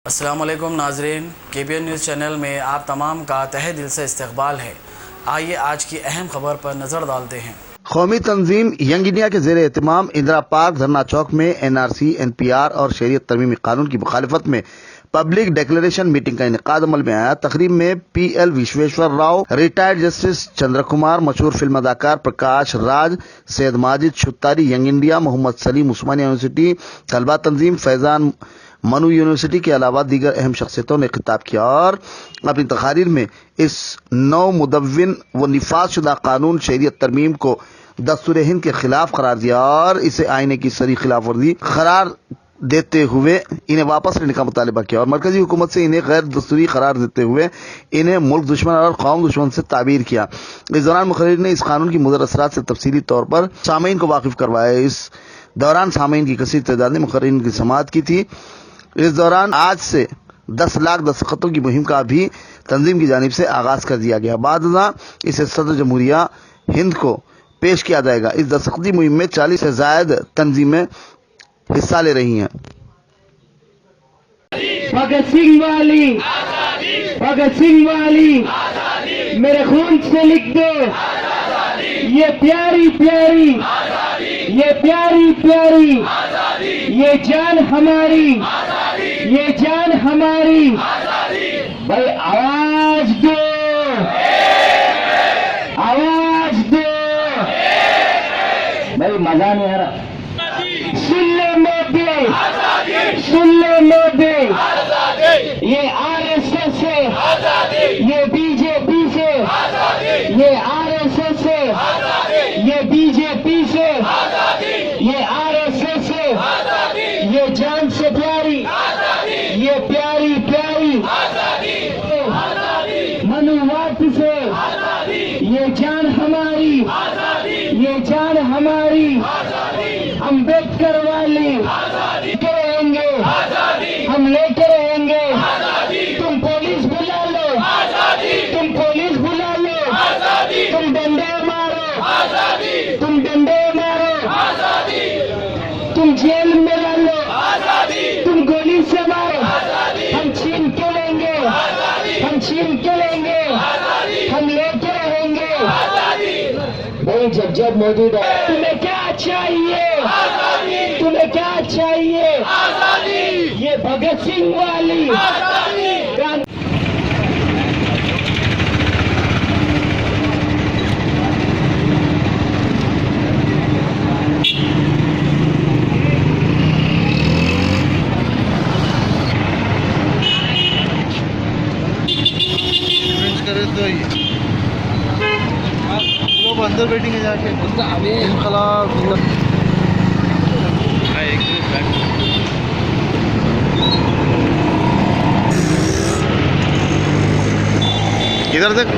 अस्सलामुअलैकुम नाजरीन, KBN news channel में आप तमाम का तहे दिल से इस्तकबाल है। आइए आज की अहम खबर पर नज़र डालते हैं। कौमी तंजीम यंग इंडिया के ज़ेर एहतमाम इंदिरा पार्क धरना चौक में NRC, NPR और शरीयत तरमीमी कानून की मुखालिफत में पब्लिक डिक्लेरेशन मीटिंग का इनेकाद अमल में आया। तकरीब में PL Vishweshwar Rao, retired justice Chandra Kumar, मशहूर फिल्म अदाकार Prakash Raj, Syed Majid Shuttari young India, Mohammed Salim Osmania university तलबा तंजीम, फैजान मनु यूनिवर्सिटी के अलावा दीगर अहम शख्सियतों ने खिताब किया और अपनी तकारीर में इस नौ मुदव्विन व निफाज शुदा कानून शरीयत तरमीम को दस्तूर हिंद के खिलाफ करार दिया और इसे आईने की सरी खिलाफ वर्जी करार देते हुए इन्हें वापस लेने का मुतालबा किया और मरकजी हुकूमत से इन्हें गैर दस्तूरी करार देते हुए इन्हें मुल्क दुश्मन और कौम दुश्मन से ताबीर किया। इस दौरान मुखर्रिर ने इस कानून की मुदर असरात से तफसीली तौर पर सामीन को वाकिफ करवाया। इस दौरान सामीन की कसीर तादाद ने मुखर्रिर की समाअत की थी। इस दौरान आज से 10 लाख दस्तखतों की मुहिम का भी तंजीम की जानिब से आगाज कर दिया गया। बाद इसे सदर जमहूरिया हिंद को पेश किया जाएगा। इस दस्तखती मुहिम में 40 से ज्यादा तंजीमें हिस्सा ले रही हैं। भगत सिंह वाली मेरे खून से लिख दो, ये प्यारी प्यारी ये जान हमारी, ये जान हमारी। भाई आवाज दो, आवाज दो। भाई मजा नहीं आ रहा। सुन ले मोदी, ये RSS से, ये BJP से, ये RSS से, ये BJP से, ये RSS से, ये जान से प्यारी, ये प्यारी प्यारी मनुवाद से, ये जान हमारी, ये जान हमारी। अम्बेडकर वाली रहेंगे, हम लेके रहेंगे। तुम पुलिस बुला लो, तुम पुलिस बुला लो, तुम डंडे मारो, तुम डंडे मारो, तुम जेल में ला लो, तुम गोली से मारो। हम छीन के लेंगे, हम छीन के लेंगे, हम लेके रहेंगे। भाई जब मोदी तुम्हें क्या चाहिए, तुम्हें क्या चाहिए? ये भगत सिंह वाली तो अंदर बैठेंगे जाके इधर तक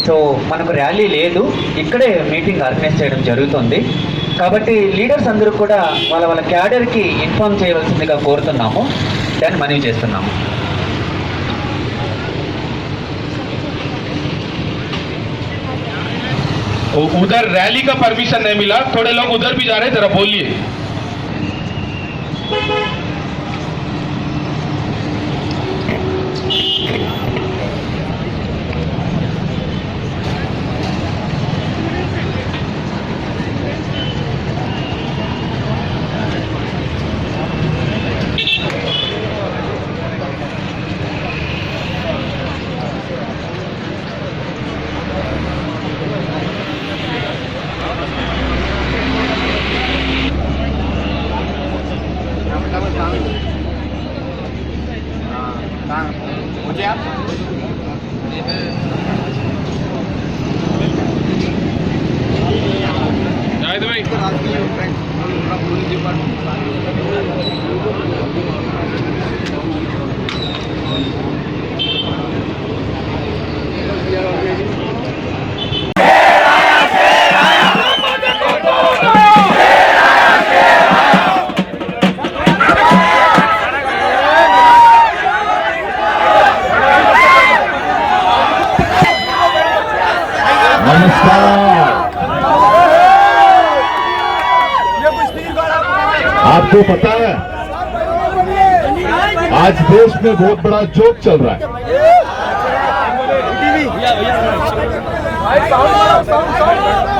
సో మనకు ర్యాలీ లేదు, ఇక్కడే మీటింగ్ ఆర్గనైజ్ చేయడం జరుగుతుంది. కాబట్టి లీడర్స్ అందరూ కూడా వాళ్ళ క్యాడర్కి ఇన్ఫార్మ్ చేయవలసిందిగా కోరుతున్నాము, దాన్ని మనవి చేస్తున్నాము. उधर रैली का परमिशन नहीं मिला, थोड़े लोग उधर भी जा रहे हैं, जरा बोलिए। जाहिद भाई आपको पता है आज देश में बहुत बड़ा जोक चल रहा है।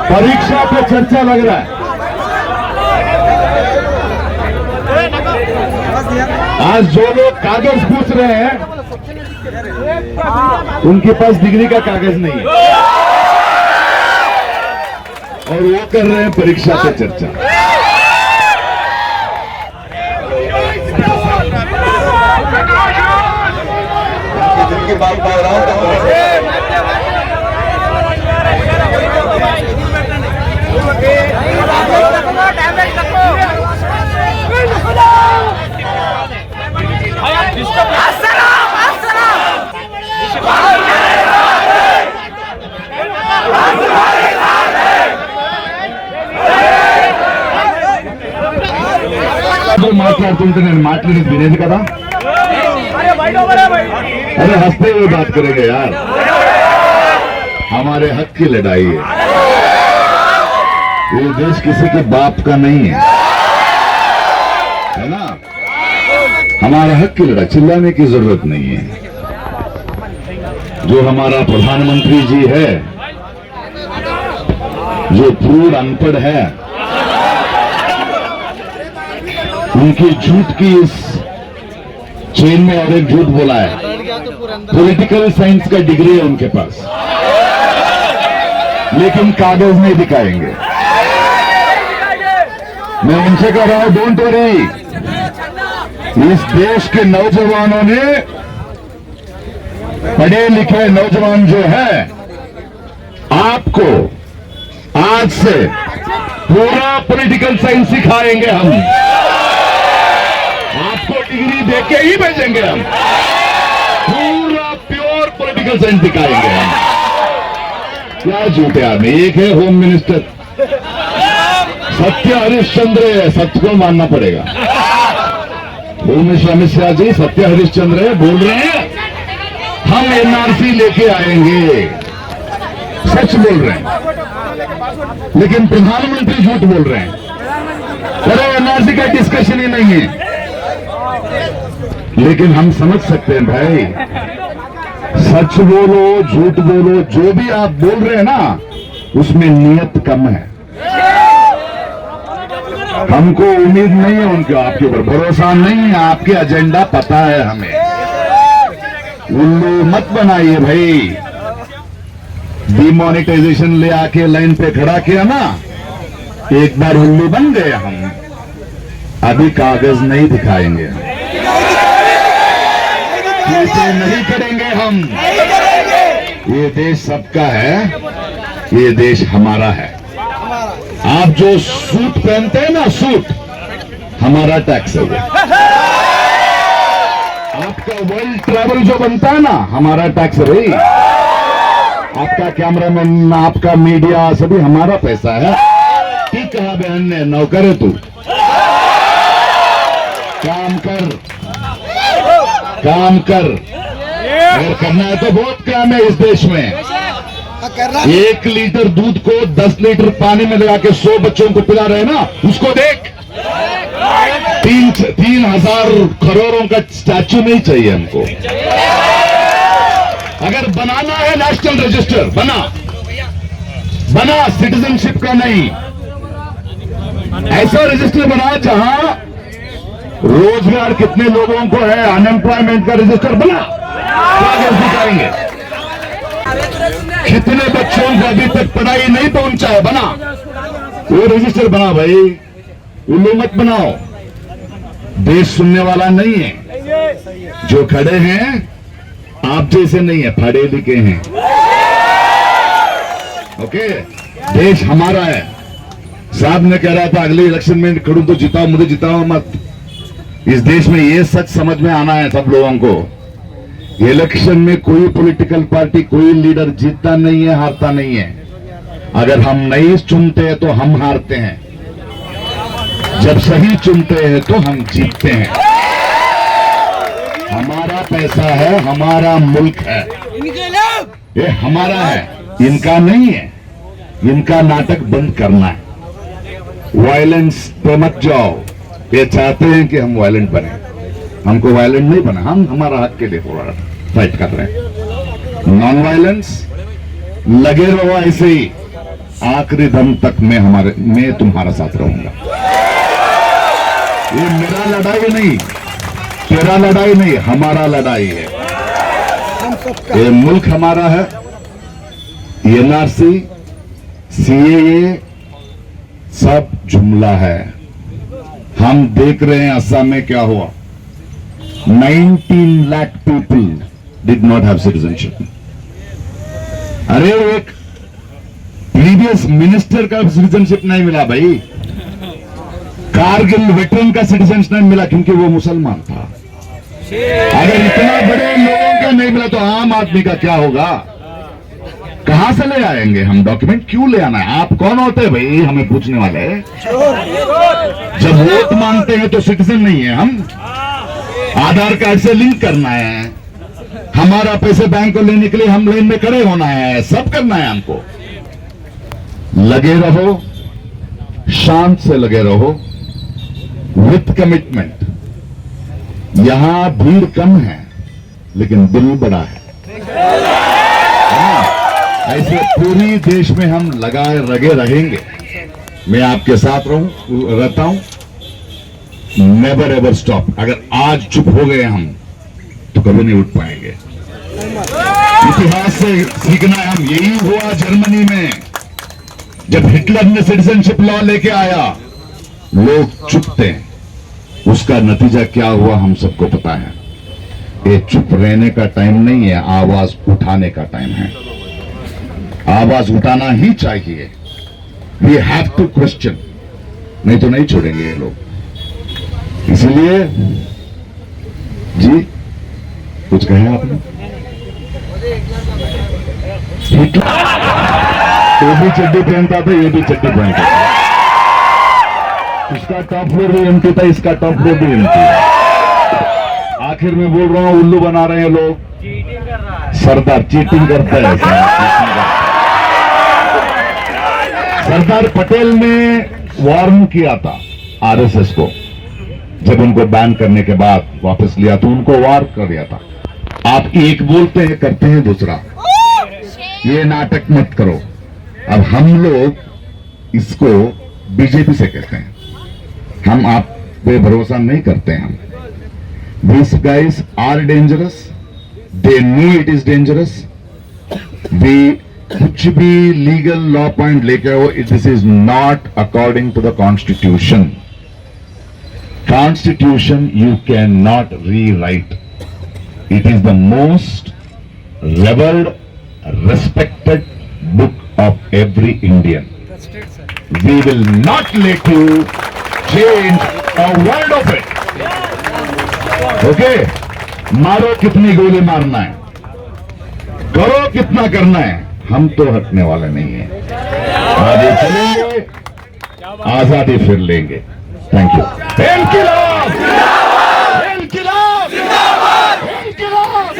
परीक्षा पे चर्चा लग रहा है। आज जो लोग कागज पूछ रहे हैं उनके पास डिग्री का कागज नहीं है और वो कर रहे हैं परीक्षा पे चर्चा। की बात कर रहा हूं మాట్లాడుతుంటే నేను మాట్లాడేది వినేది కదా। अरे हंसते हुए बात करेंगे यार, हमारे हक की लड़ाई है। ये देश किसी के बाप का नहीं है ना। हमारा हक की लड़ाई, चिल्लाने की जरूरत नहीं है। जो हमारा प्रधानमंत्री जी है जो पूर्ण अनपढ़ है, उनकी झूठ की इस चेन में और एक झूठ बोला है। पॉलिटिकल साइंस का डिग्री है उनके पास, लेकिन कागज नहीं दिखाएंगे। मैं उनसे कह रहा हूं, डोंट वरी, इस देश के नौजवानों ने, पढ़े लिखे नौजवान जो है, आपको आज से पूरा पॉलिटिकल साइंस सिखाएंगे। हम आपको डिग्री देके ही भेजेंगे। हम पूरा प्योर पॉलिटिकल साइंस दिखाएंगे। हम क्या झूठे आदमी। एक है होम मिनिस्टर सत्य हरिश्चंद्र है, सत्य को मानना पड़ेगा। होम मिनिस्टर अमित शाह जी सत्य हरिश्चंद्र है, बोल रहे हैं हम एनआरसी लेके आएंगे। सच बोल रहे हैं, लेकिन प्रधानमंत्री झूठ बोल रहे हैं। अरे एनआरसी का डिस्कशन ही नहीं है। लेकिन हम समझ सकते हैं भाई, सच बोलो झूठ बोलो, जो भी आप बोल रहे हैं ना, उसमें नियत कम है। हमको उम्मीद नहीं है उनके, आपके ऊपर भरोसा नहीं है। आपके एजेंडा पता है हमें। उल्लू मत बनाइए भाई। डिमोनेटाइजेशन ले आके लाइन पे खड़ा किया ना, एक बार उल्लू बन गए हम। अभी कागज नहीं दिखाएंगे, ऐसे नहीं करेंगे हम। ये देश सबका है, ये देश हमारा है। आप जो सूट पहनते हैं ना, सूट हमारा टैक्स है वो। आपका वर्ल्ड ट्रैवल जो बनता है ना, हमारा टैक्स है भाई। आपका कैमरामैन, आपका मीडिया, सभी हमारा पैसा है। ठीक कहा बहन ने, नौकर है तू, काम कर, काम कर। अगर करना है तो बहुत काम है इस देश में। 1 लीटर दूध को 10 लीटर पानी में लगा के 100 बच्चों को पिला रहे ना, उसको देख। 3,000 करोड़ों का स्टैचू नहीं चाहिए हमको। अगर बनाना है नेशनल रजिस्टर, बना सिटीजनशिप का नहीं, ऐसा रजिस्टर बना जहां रोजगार कितने लोगों को है, अनएम्प्लॉयमेंट का रजिस्टर बना, कागज दिखाएंगे। कितने बच्चों को अभी तक पढ़ाई नहीं पहुंचा है, बना वो रजिस्टर बना भाई। उल्लू मत बनाओ। देश सुनने वाला नहीं है। जो खड़े हैं आप जैसे नहीं है, पढ़े लिखे हैं। ओके, देश हमारा है। साहब ने कह रहा था अगले इलेक्शन में खड़ूं तो जिताओ, मुझे जिताओ मत। इस देश में ये सच समझ में आना है सब लोगों को। इलेक्शन में कोई पॉलिटिकल पार्टी, कोई लीडर जीतता नहीं है, हारता नहीं है। अगर हम नहीं चुनते हैं तो हम हारते हैं, जब सही चुनते हैं तो हम जीतते हैं। हमारा पैसा है, हमारा मुल्क है, ये हमारा है, इनका नहीं है। इनका नाटक बंद करना है। वायलेंस पे मत जाओ। ये चाहते हैं कि हम वायलेंट बने, हमको वायलेंट नहीं बना, हम हमारा हक के लिए थोड़ा फाइट कर रहे हैं। नॉन वायलेंस, लगे रहो ऐसे ही, आखिरी दम तक मैं तुम्हारा साथ रहूंगा। ये मेरा लड़ाई नहीं, तेरा लड़ाई नहीं, हमारा लड़ाई है। ये मुल्क हमारा है। एनआरसी, सीएए सब जुमला है। हम देख रहे हैं असम में क्या हुआ। 19 lakh people did not have citizenship. अरे एक प्रीवियस मिनिस्टर का सिटीजनशिप नहीं मिला भाई, कारगिल वेटरन का सिटीजनशिप नहीं मिला क्योंकि वो मुसलमान था। अगर इतना बड़े लोगों का नहीं मिला तो आम आदमी का क्या होगा? कहां से ले आएंगे हम डॉक्यूमेंट? क्यों ले आना है? आप कौन होते हैं भाई हमें पूछने वाले? जब वोट मांगते हैं तो सिटीजन नहीं है हम। आधार कार्ड से लिंक करना है, हमारा पैसे बैंक को लेने के लिए हम लाइन में खड़े होना है, सब करना है हमको। लगे रहो, शांत से लगे रहो, विथ कमिटमेंट। यहां भीड़ कम है लेकिन दिल बड़ा है। ऐसे पूरी देश में हम लगाए लगे रहेंगे। मैं आपके साथ रहता हूं। Never ever stop. अगर आज चुप हो गए हम तो कभी नहीं उठ पाएंगे। इतिहास से सीखना है हम। यही हुआ जर्मनी में, जब हिटलर ने सिटीजनशिप लॉ लेके आया, लोग चुप थे। उसका नतीजा क्या हुआ हम सबको पता है। ये चुप रहने का टाइम नहीं है, आवाज उठाने का टाइम है। आवाज उठाना ही चाहिए। वी हैव टू क्वेश्चन, नहीं तो नहीं छोड़ेंगे ये लोग। इसलिए जी कुछ कहें आपने? वो भी चड्डी पहनता था, ये भी चड्डी पहनता था। उसका टॉप फ्लोर भी एम्प्टी था, इसका टॉप फ्लोर भी एम्प्टी। आखिर में बोल रहा हूं, उल्लू बना रहे हैं लोग। सरदार चीटिंग करता है। सरदार पटेल ने वार्न किया था आरएसएस को, जब उनको बैन करने के बाद वापस लिया तो उनको वार कर दिया था। आप एक बोलते हैं, करते हैं दूसरा। ये नाटक मत करो। अब हम लोग इसको बीजेपी से कहते हैं, हम आप पे भरोसा नहीं करते हैं। These guys are dangerous. They knew it is dangerous. कुछ भी लीगल लॉ पॉइंट लेके आओ, this is not according to the constitution. Constitution you can not rewrite. It is the most revered, respected book of every Indian. We will not let you change a word of it. Okay? मारो कितनी गोली मारना है, करो कितना करना है, हम तो हटने वाले नहीं हैं। आगे चलेंगे, आजादी फिर लेंगे। Thank you. इनकिलाब! इनकिलाब! इनकिलाब!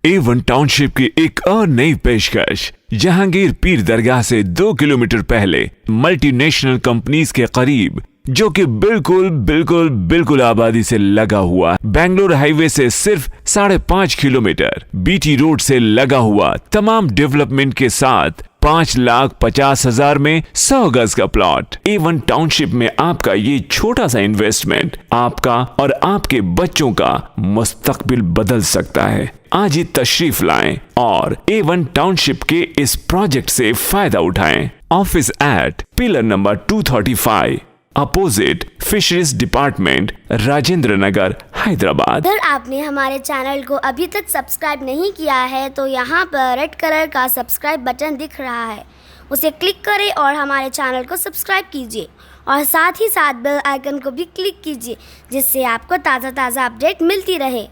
A1 टाउनशिप की एक और नई पेशकश। जहांगीर पीर दरगाह से 2 किलोमीटर पहले मल्टीनेशनल कंपनीज के करीब, जो कि बिल्कुल आबादी से लगा हुआ, बेंगलोर हाईवे से सिर्फ 5.5 किलोमीटर, बीटी रोड से लगा हुआ, तमाम डेवलपमेंट के साथ 5,50,000 में 100 गज का प्लॉट। A1 टाउनशिप में आपका ये छोटा सा इन्वेस्टमेंट आपका और आपके बच्चों का मुस्तकबिल बदल सकता है। आज ही तशरीफ लाएं और A1 टाउनशिप के इस प्रोजेक्ट से फायदा उठाएं। Office at pillar number 235 opposite fisheries department, Rajendra Nagar, Hyderabad. अगर आपने हमारे चैनल को अभी तक सब्सक्राइब नहीं किया है तो यहाँ पर रेड कलर का सब्सक्राइब बटन दिख रहा है, उसे क्लिक करें और हमारे चैनल को सब्सक्राइब कीजिए और साथ ही साथ बेल आइकन को भी क्लिक कीजिए, जिससे आपको ताज़ा अपडेट मिलती रहे।